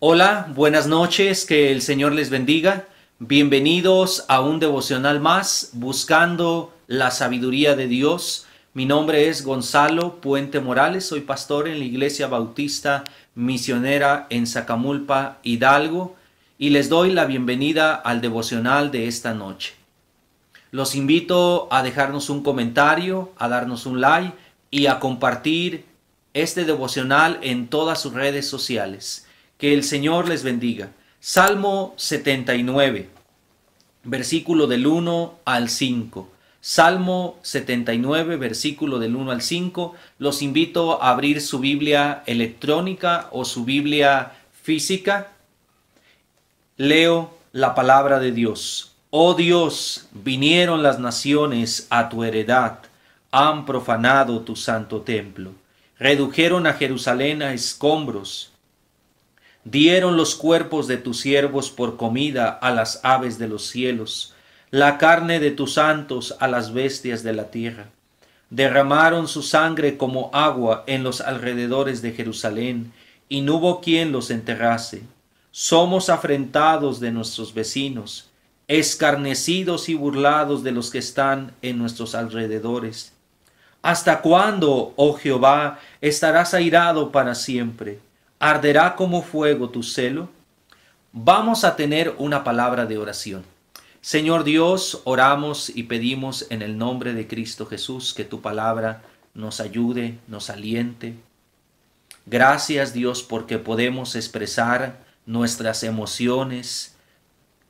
Hola, buenas noches, que el Señor les bendiga. Bienvenidos a un devocional más, buscando la sabiduría de Dios. Mi nombre es Gonzalo Puente Morales, soy pastor en la Iglesia Bautista Misionera en Zacamulpa, Hidalgo, y les doy la bienvenida al devocional de esta noche. Los invito a dejarnos un comentario, a darnos un like y a compartir este devocional en todas sus redes sociales. Que el Señor les bendiga. Salmo 79, versículo del 1 al 5. Salmo 79, versículo del 1 al 5. Los invito a abrir su Biblia electrónica o su Biblia física. Leo la palabra de Dios. Oh Dios, vinieron las naciones a tu heredad, han profanado tu santo templo, redujeron a Jerusalén a escombros, dieron los cuerpos de tus siervos por comida a las aves de los cielos, la carne de tus santos a las bestias de la tierra. Derramaron su sangre como agua en los alrededores de Jerusalén, y no hubo quien los enterrase. Somos afrentados de nuestros vecinos, escarnecidos y burlados de los que están en nuestros alrededores. ¿Hasta cuándo, oh Jehová, estarás airado para siempre? ¿Arderá como fuego tu celo? Vamos a tener una palabra de oración. Señor Dios, oramos y pedimos en el nombre de Cristo Jesús que tu palabra nos ayude, nos aliente. Gracias, Dios, porque podemos expresar nuestras emociones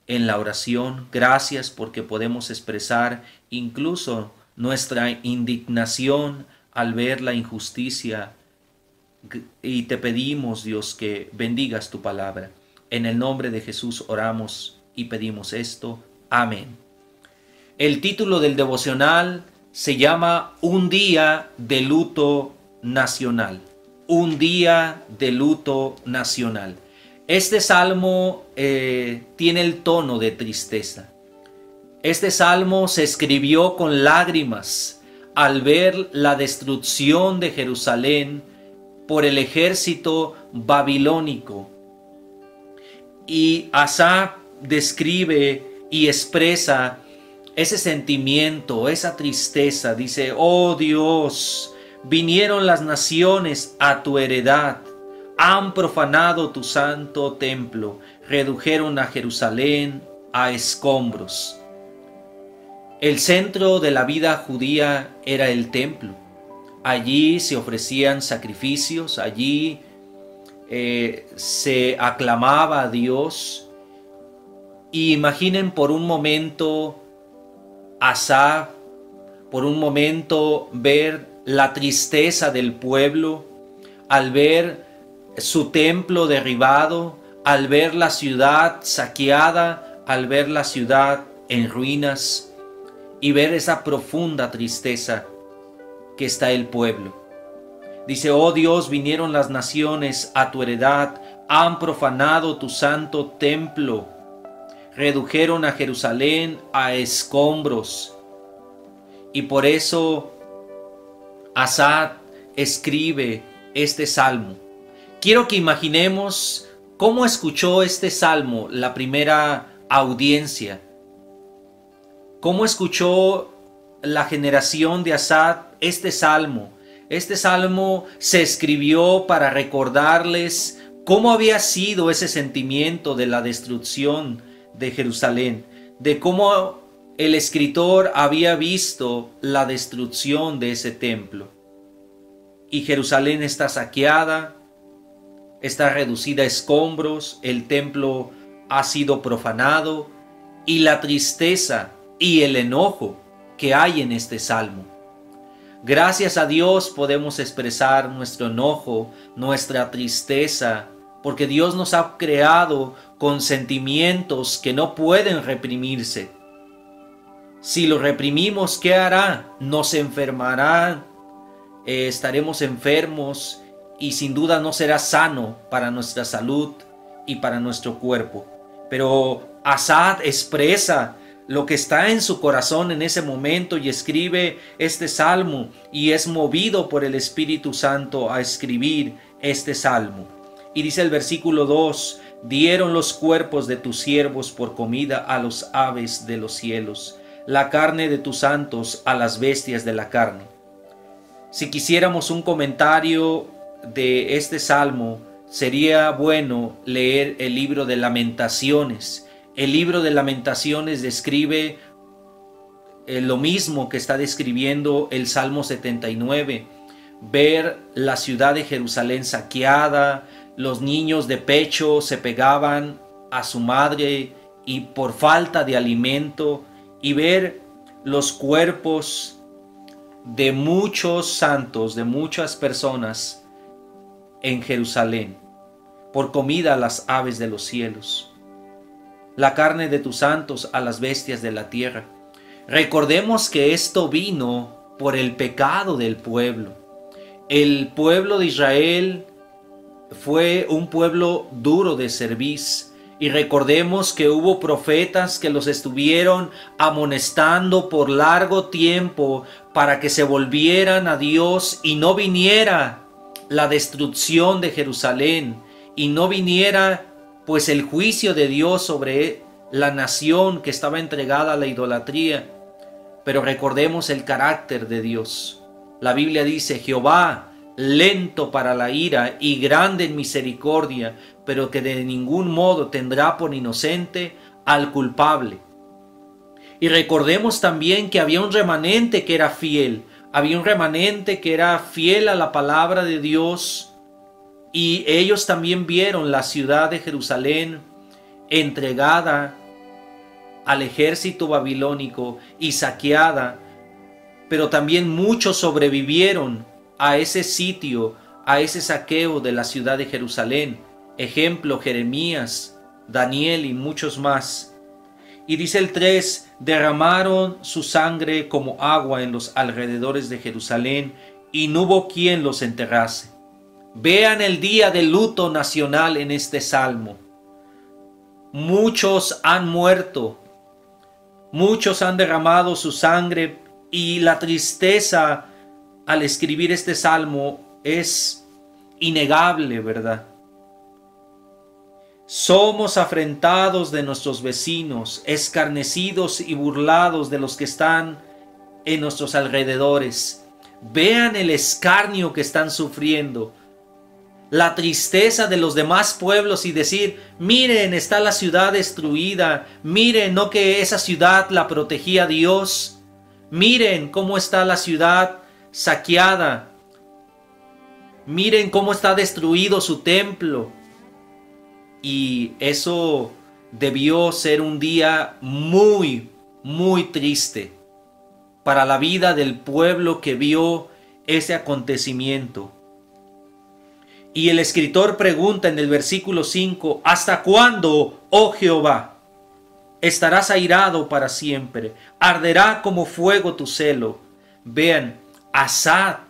en la oración. Gracias porque podemos expresar incluso nuestra indignación al ver la injusticia. Y te pedimos, Dios, que bendigas tu palabra. En el nombre de Jesús oramos y pedimos esto. Amén. El título del devocional se llama Un día de luto nacional. Un día de luto nacional. Este salmo tiene el tono de tristeza. Este salmo se escribió con lágrimas al ver la destrucción de Jerusalén por el ejército babilónico. Y Asaf describe y expresa ese sentimiento, esa tristeza. Dice: oh Dios, vinieron las naciones a tu heredad, han profanado tu santo templo, redujeron a Jerusalén a escombros. El centro de la vida judía era el templo. Allí se ofrecían sacrificios, allí se aclamaba a Dios. Y imaginen por un momento Asaf, por un momento ver la tristeza del pueblo al ver su templo derribado, al ver la ciudad saqueada, al ver la ciudad en ruinas y ver esa profunda tristeza que está el pueblo. Dice: oh Dios, vinieron las naciones a tu heredad, han profanado tu santo templo, redujeron a Jerusalén a escombros. Y por eso Asaf escribe este salmo. Quiero que imaginemos cómo escuchó este salmo la primera audiencia. Cómo escuchó la generación de Asaf este salmo. Este salmo se escribió para recordarles cómo había sido ese sentimiento de la destrucción de Jerusalén, de cómo el escritor había visto la destrucción de ese templo. Y Jerusalén está saqueada, está reducida a escombros, el templo ha sido profanado, y la tristeza y el enojo que hay en este salmo. Gracias a Dios podemos expresar nuestro enojo, nuestra tristeza, porque Dios nos ha creado con sentimientos que no pueden reprimirse. Si lo reprimimos, ¿qué hará? Nos enfermará, estaremos enfermos y sin duda no será sano para nuestra salud y para nuestro cuerpo. Pero Asaf expresa lo que está en su corazón en ese momento y escribe este salmo, y es movido por el Espíritu Santo a escribir este salmo. Y dice el versículo 2, dieron los cuerpos de tus siervos por comida a los aves de los cielos, la carne de tus santos a las bestias de la carne. Si quisiéramos un comentario de este salmo, sería bueno leer el libro de Lamentaciones. El libro de Lamentaciones describe lo mismo que está describiendo el Salmo 79. Ver la ciudad de Jerusalén saqueada, los niños de pecho se pegaban a su madre y por falta de alimento, y ver los cuerpos de muchos santos, de muchas personas en Jerusalén, por comida a las aves de los cielos, la carne de tus santos a las bestias de la tierra. Recordemos que esto vino por el pecado del pueblo. El pueblo de Israel fue un pueblo duro de cerviz. Y recordemos que hubo profetas que los estuvieron amonestando por largo tiempo para que se volvieran a Dios y no viniera la destrucción de Jerusalén y no viniera pues el juicio de Dios sobre la nación que estaba entregada a la idolatría. Pero recordemos el carácter de Dios. La Biblia dice: Jehová, lento para la ira y grande en misericordia, pero que de ningún modo tendrá por inocente al culpable. Y recordemos también que había un remanente que era fiel. Había un remanente que era fiel a la palabra de Dios. Y ellos también vieron la ciudad de Jerusalén entregada al ejército babilónico y saqueada. Pero también muchos sobrevivieron a ese sitio, a ese saqueo de la ciudad de Jerusalén. Ejemplo, Jeremías, Daniel y muchos más. Y dice el 3, derramaron su sangre como agua en los alrededores de Jerusalén, y no hubo quien los enterrase. Vean el día de luto nacional en este salmo. Muchos han muerto, muchos han derramado su sangre, y la tristeza al escribir este salmo es innegable, ¿verdad? Somos afrentados de nuestros vecinos, escarnecidos y burlados de los que están en nuestros alrededores. Vean el escarnio que están sufriendo, la tristeza de los demás pueblos, y decir: miren, está la ciudad destruida, miren, no que esa ciudad la protegía Dios, miren cómo está la ciudad saqueada, miren cómo está destruido su templo. Y eso debió ser un día muy, muy triste para la vida del pueblo que vio ese acontecimiento. Y el escritor pregunta en el versículo 5: ¿hasta cuándo, oh Jehová? Estarás airado para siempre, arderá como fuego tu celo. Vean, Asaf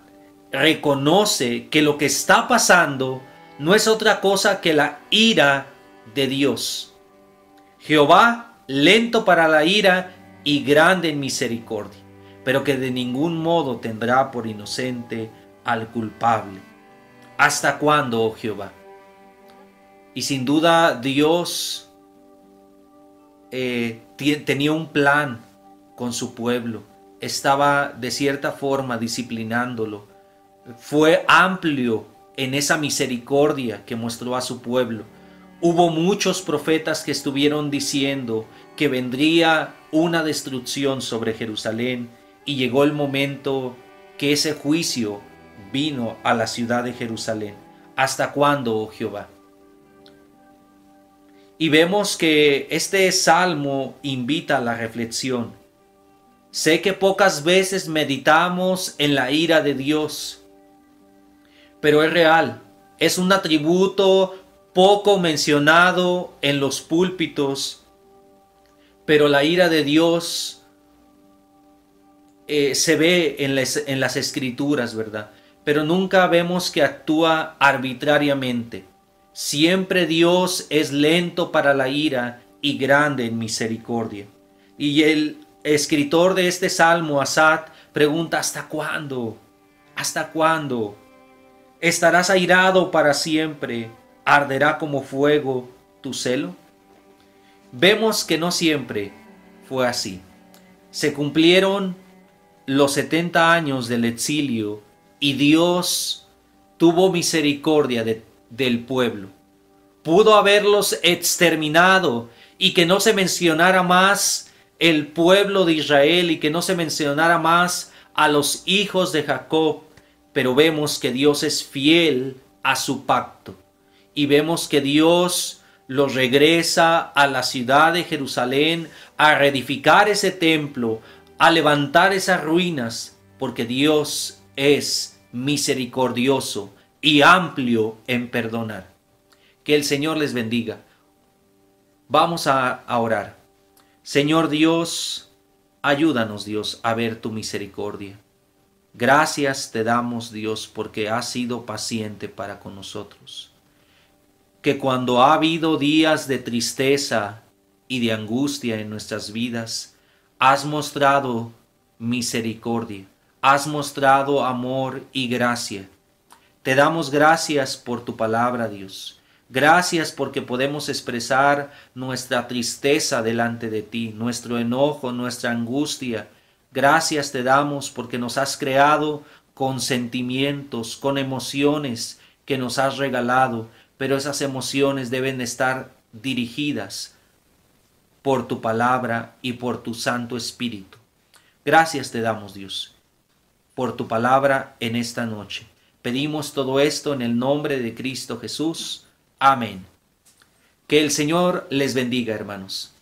reconoce que lo que está pasando no es otra cosa que la ira de Dios. Jehová, lento para la ira y grande en misericordia, pero que de ningún modo tendrá por inocente al culpable. ¿Hasta cuándo, oh Jehová? Y sin duda Dios tenía un plan con su pueblo. Estaba de cierta forma disciplinándolo. Fue amplio en esa misericordia que mostró a su pueblo. Hubo muchos profetas que estuvieron diciendo que vendría una destrucción sobre Jerusalén, y llegó el momento que ese juicio vino a la ciudad de Jerusalén. ¿Hasta cuándo, oh Jehová? Y vemos que este salmo invita a la reflexión. Sé que pocas veces meditamos en la ira de Dios, pero es real. Es un atributo poco mencionado en los púlpitos, pero la ira de Dios se ve en las escrituras, ¿verdad? Pero nunca vemos que actúa arbitrariamente. Siempre Dios es lento para la ira y grande en misericordia. Y el escritor de este salmo, Asaf, pregunta: ¿hasta cuándo? ¿Hasta cuándo? ¿Estarás airado para siempre? ¿Arderá como fuego tu celo? Vemos que no siempre fue así. Se cumplieron los 70 años del exilio y Dios tuvo misericordia del pueblo. Pudo haberlos exterminado y que no se mencionara más el pueblo de Israel y que no se mencionara más a los hijos de Jacob, pero vemos que Dios es fiel a su pacto y vemos que Dios los regresa a la ciudad de Jerusalén a reedificar ese templo, a levantar esas ruinas, porque Dios es misericordioso y amplio en perdonar. Que el Señor les bendiga. Vamos a orar. Señor Dios, ayúdanos, Dios, a ver tu misericordia. Gracias te damos, Dios, porque has sido paciente para con nosotros. Que cuando ha habido días de tristeza y de angustia en nuestras vidas, has mostrado misericordia, has mostrado amor y gracia. Te damos gracias por tu palabra, Dios. Gracias porque podemos expresar nuestra tristeza delante de ti, nuestro enojo, nuestra angustia. Gracias te damos porque nos has creado con sentimientos, con emociones que nos has regalado, pero esas emociones deben estar dirigidas por tu palabra y por tu Santo Espíritu. Gracias te damos, Dios, por tu palabra en esta noche. Pedimos todo esto en el nombre de Cristo Jesús. Amén. Que el Señor les bendiga, hermanos.